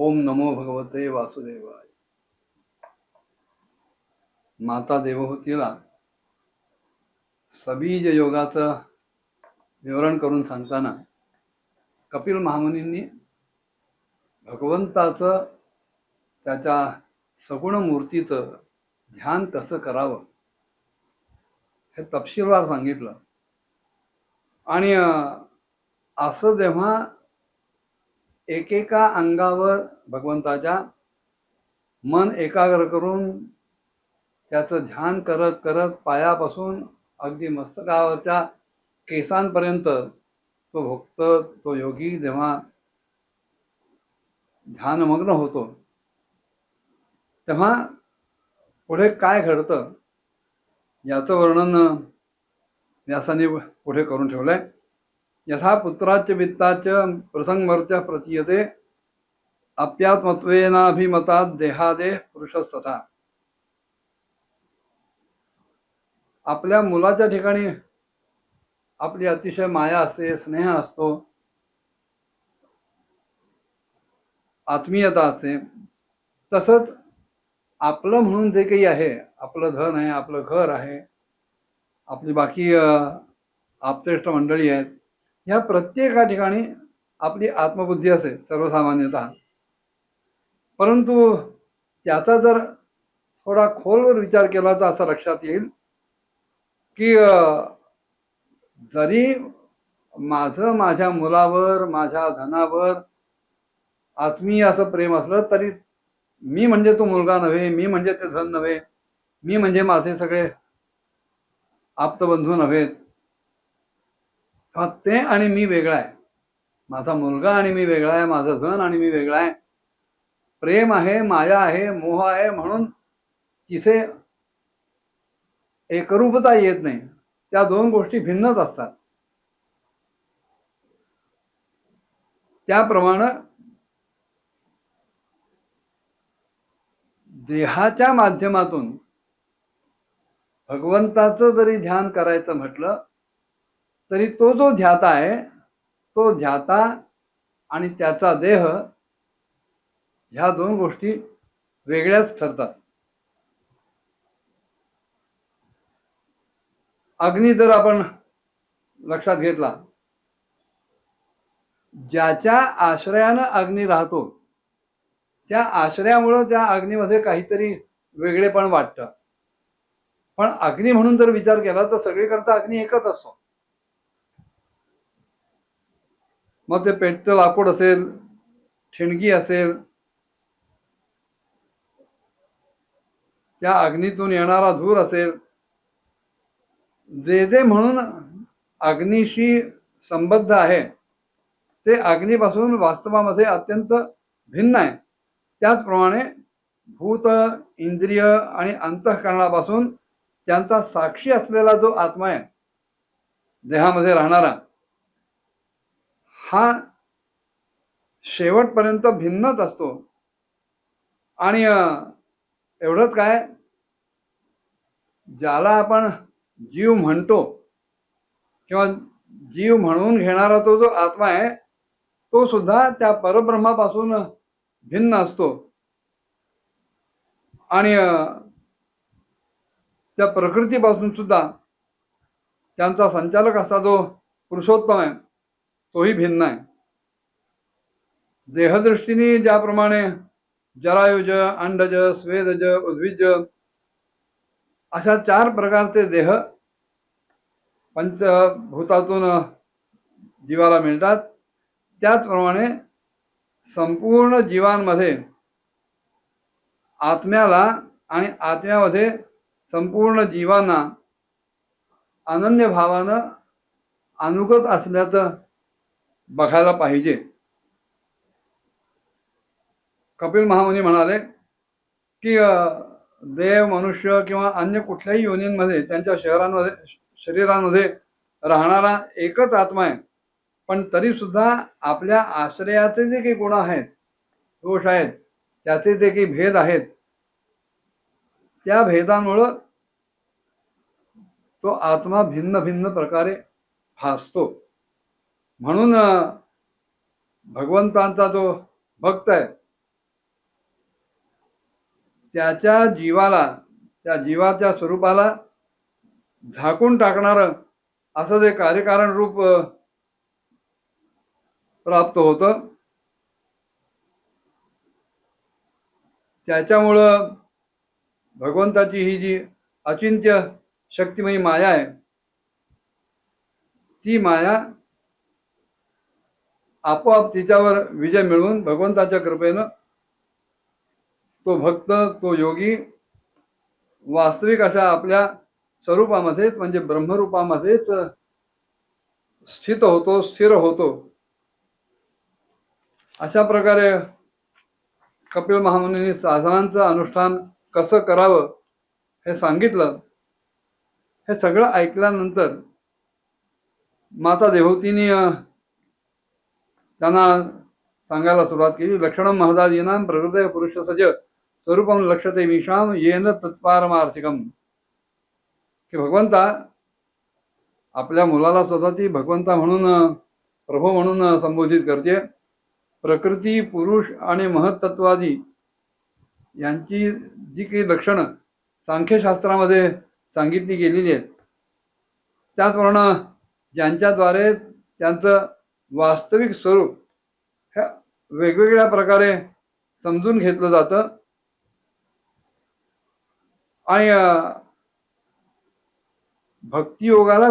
ओम नमो भगवते वासुदेवाय। माता देवहूतीला सबीज योगाचं विवरण करून सांगताना कपिल महामुनींनी भगवंताचं त्याच्या सगुण मूर्तीचं ध्यान कसं करावं हे तपशीलवार सांगितलं। आणि असं जेव्हा एकेका अंगावर भगवंताच्या मन एकाग्र करून त्याचं ध्यान करत करत पायापासून अगदी मस्तकावरच्या केसांपर्यंत तो भक्त तो योगी जेव्हा ध्यानमग्न होतो तेव्हा पुढे काय घडतं याचं वर्णन व्यासाने पुढे करून ठेवलंय। यथा पुत्राच्य वित्ताच्य प्रसंगमर्त्य प्रतीयते अप्यात्मत्वेनाभिमतात् देहादेह पुरुषस्तथा। आपल्या मुलाच्या ठिकाणी आपली अतिशय माया असते, स्नेह असतो, आत्मीयता असते। तसंच आपलं म्हणून जे काही आहे, आपलं धन आहे, आपलं घर आहे, आपली बाकी आप्तेष्ट मंडळी आहेत, ह्या प्रत्येका ठिकाणी आपली आत्मबुद्धी असते सर्वसामान्यतः। परंतु त्याचा जर थोडा खोलवर विचार केला तर असं लक्षात येईल की जरी माझं माझ्या मुलावर माझ्या धनावर आत्मीय असं प्रेम असलं तरी मी म्हणजे तो मुलगा नव्हे, मी म्हणजे ते धन नव्हे, मी म्हणजे माझे सगळे आप्तबंधू नव्हेत, ते आणि मी वेगळा आहे, माझा मुलगा आणि मी वेगळा आहे, माझं धन आणि मी वेगळा आहे। प्रेम आहे, माया आहे, मोह आहे, म्हणून तिथे एकरूपता येत नाही, त्या दोन गोष्टी भिन्नच असतात। त्याप्रमाणे देहाच्या माध्यमातून भगवंताचं जरी ध्यान करायचं म्हटलं तरी तो जो ध्याता आहे तो ध्याता आणि त्याचा देह ह्या दोन गोष्टी वेगळ्याच ठरतात। अग्नी जर आपण लक्षात घेतला, ज्याच्या आश्रयानं अग्नी राहतो त्या आश्रयामुळे त्या अग्नीमध्ये काहीतरी वेगळेपण वाटतं। पण अग्नी म्हणून जर विचार केला तर सगळीकडचा अग्नी एकच असतो। मग ते पेटतं लाकूड असेल, ठिणगी असेल, त्या अग्नीतून येणारा धूर असेल, जे जे म्हणून अग्नीशी संबद्ध आहे ते अग्नीपासून वास्तवामध्ये अत्यंत भिन्न आहे। त्याचप्रमाणे भूत, इंद्रिय आणि अंतःकरणापासून त्यांचा साक्षी असलेला जो आत्मा आहे देहामध्ये राहणारा, हा शेवटपर्यंत भिन्नच असतो। आणि एवढंच काय, ज्याला आपण जीव म्हणतो किंवा जीव म्हणून घेणारा तो जो आत्मा आहे तो सुद्धा त्या परब्रह्मापासून भिन्न असतो। आणि त्या प्रकृतीपासून सुद्धा त्यांचा संचालक असा जो पुरुषोत्तम आहे तोही भिन्न आहे। देहदृष्टीने ज्याप्रमाणे जरायुज, अंडज, स्वेदज, उद्भिज अशा चार प्रकारचे देह पंचभूतातून जीवाला मिळतात, त्याचप्रमाणे संपूर्ण जीवांमध्ये आत्म्याला आणि आत्म्यामध्ये संपूर्ण जीवांना अनन्य भावानं अनुगत असल्याचं बघायला पाहिजे। कपिल महामुनी म्हणाले की देव, मनुष्य किंवा अन्य कुठल्याही योनींमध्ये त्यांच्या शरीरांमध्ये राहणारा एकच आत्मा आहे, पण तरी सुद्धा आपल्या आश्रयाचे जे काही गुण आहेत, दोष आहेत, त्याचे जे काही भेद आहेत, त्या भेदांमुळं तो आत्मा भिन्न भिन्न प्रकारे भासतो। म्हणून भगवंतांचा जो भक्त आहे त्याच्या जीवाला, त्या जीवाच्या स्वरूपाला झाकून टाकणारं असं जे कार्यकारण रूप प्राप्त होतं, त्याच्यामुळं भगवंताची ही जी अचिंत्य शक्तिमयी माया आहे, ती माया आपोआप तिच्यावर विजय मिळवून भगवंताच्या कृपेनं तो भक्त, तो योगी वास्तविक अशा आपल्या स्वरूपामध्येच म्हणजे ब्रह्मरूपामध्येच स्थित होतो, स्थिर होतो. अशा प्रकारे कपिल महामुनींनी साधनांचं अनुष्ठान कसं करावं हे सांगितलं. हे सगळं ऐकल्यानंतर माता देवहूतीने त्यांना सांगायला सुरुवात केली. लक्षणं महदादीनां प्रकृते पुरुष सज स्वरूपम लक्षते विषाम येन तत्पारमार्थिकम. की भगवंता आपल्या मुलाला स्वतः ती भगवंता म्हणून, प्रभू म्हणून संबोधित करते. प्रकृती, पुरुष आणि महत्त्वादी यांची जी काही लक्षणं सांख्यशास्त्रामध्ये सांगितली गेलेली आहेत, त्याचप्रमाणे ज्यांच्याद्वारे त्यांचं वास्तविक स्वरूप हे वेगवेगळ्या प्रकारे समजून घेतलं जातं आणि भक्तियोगाला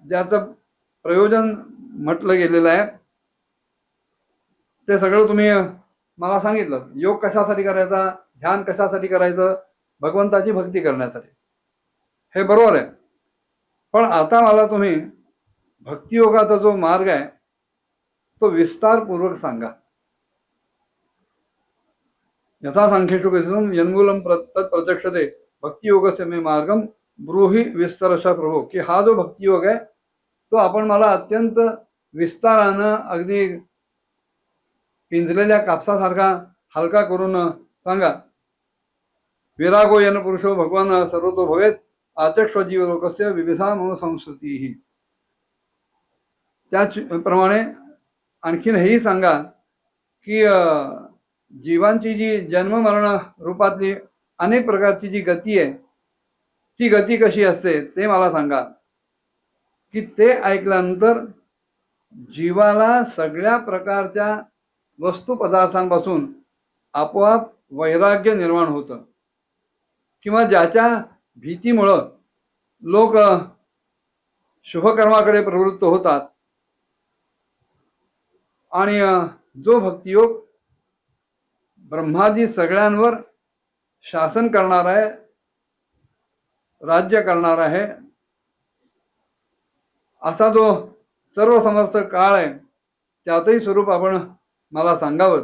ज्याचं प्रयोजन म्हटलं गेलेलं आहे, ते सगळं तुम्ही मला सांगितलं. योग कशासाठी करायचा, ध्यान कशासाठी करायचं, भगवंताची भक्ती करण्यासाठी, हे बरोबर आहे. पण आता मला तुम्ही भक्तियोगाचा जो मार्ग आहे तो विस्तारपूर्वक सांगा. यथा सांख्येषु कथितं यन्मूलं प्रत्यक्षते भक्तियोगस्य मे मार्गम ब्रूहि विस्तरशः प्रभो. की हा जो भक्तियोग आहे तो आपण मला अत्यंत विस्तारानं अगदी पिंजलेल्या कापसासारखा हलका करून सांगा. विरागो यन पुरुषो भगवान सर्वतो भवेत आचक्ष जीवलोकस्य विविधा मम संस्कृती ही. त्याचप्रमाणे आणखीन हेही सांगा की जीवांची जी जन्म मरण रूपातली अनेक प्रकारची जी गती आहे, ती गती कशी असते ते मला सांगा. की ते ऐकल्यानंतर जीवाला सगळ्या प्रकारच्या वस्तू पदार्थांपासून आपोआप वैराग्य निर्माण होतं. किंवा ज्याच्या भीतीमुळं लोक शुभकर्माकडे प्रवृत्त होतात आणि जो भक्तियोग ब्रह्मादी सगळ्यांवर शासन करणार आहे, राज्य करणार आहे, असा जो सर्वसमर्थ काळ आहे, त्यातही स्वरूप आपण मला सांगावं.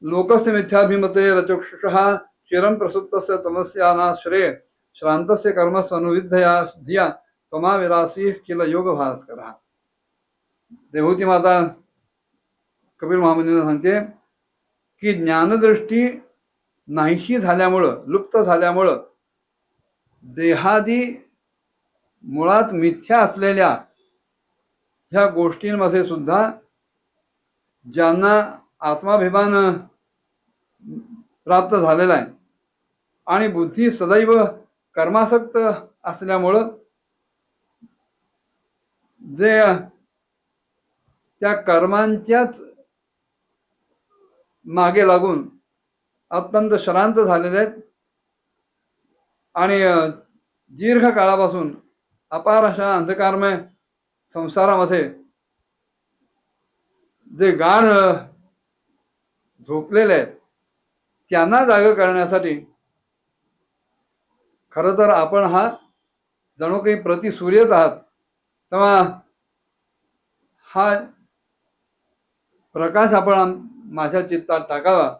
लोकस्य मिथ्याभिमते रचक्षुषः चिरं प्रसुप्तस्य तमस्यानाश्रये श्रान्तस्य कर्मस्य अनुविद्धया धिया त्वमाविरासी किल योग भास्करः. देवहूती माता कपिल महामुनींना सांगते की ज्ञानदृष्टी नाहीशी झाल्यामुळं, लुप्त झाल्यामुळं देहादी मुळात मिथ्या असलेल्या ह्या गोष्टींमध्ये सुद्धा ज्यांना आत्माभिमान प्राप्त झालेला आहे आणि बुद्धी सदैव कर्मासक्त असल्यामुळं जे त्या कर्मांच्याच मागे लागून अत्यंत श्रांत झालेले आहेत आणि दीर्घ काळापासून अपार अशा अंधकारमय संसारामध्ये जे गाढ झोपलेले आहेत त्यांना जाग करण्यासाठी खरं तर आपण हा जणू काही प्रतिसूर्यच आहात. तेव्हा हा प्रकाश आपण माझ्या चित्तात टाकावा.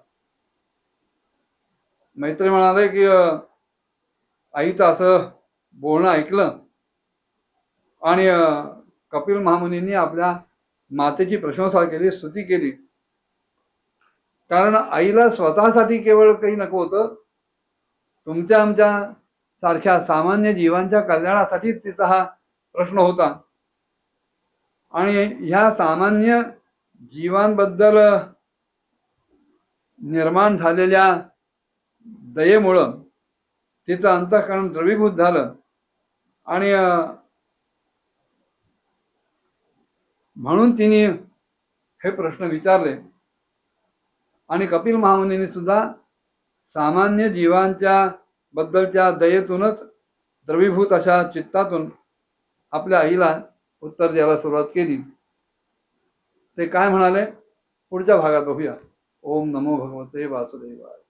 मैत्री म्हणाले की आईचं असं बोलणं ऐकलं आणि कपिल महामुनींनी आपल्या मातेची प्रशंसा केली, स्तुती केली. कारण आईला स्वतःसाठी केवळ काही नको होतं, तुमच्या आमच्या सारख्या सामान्य जीवांच्या कल्याणासाठीच तिचा हा प्रश्न होता. आणि ह्या सामान्य जीवांबद्दल निर्माण झालेल्या दयेमुळं तिचं अंतःकरण द्रवीभूत झालं आणि म्हणून तिने हे प्रश्न विचारले आणि कपिल महामुनींनी सुद्धा सामान्य जीवांच्या बद्दलच्या दयेतूनच द्रवीभूत अशा चित्तातून आपल्या आईला उत्तर द्यायला सुरुवात केली. ते काय म्हणाले पुढच्या भागात बघूया. ओम नमो भगवते वासुदेवाय.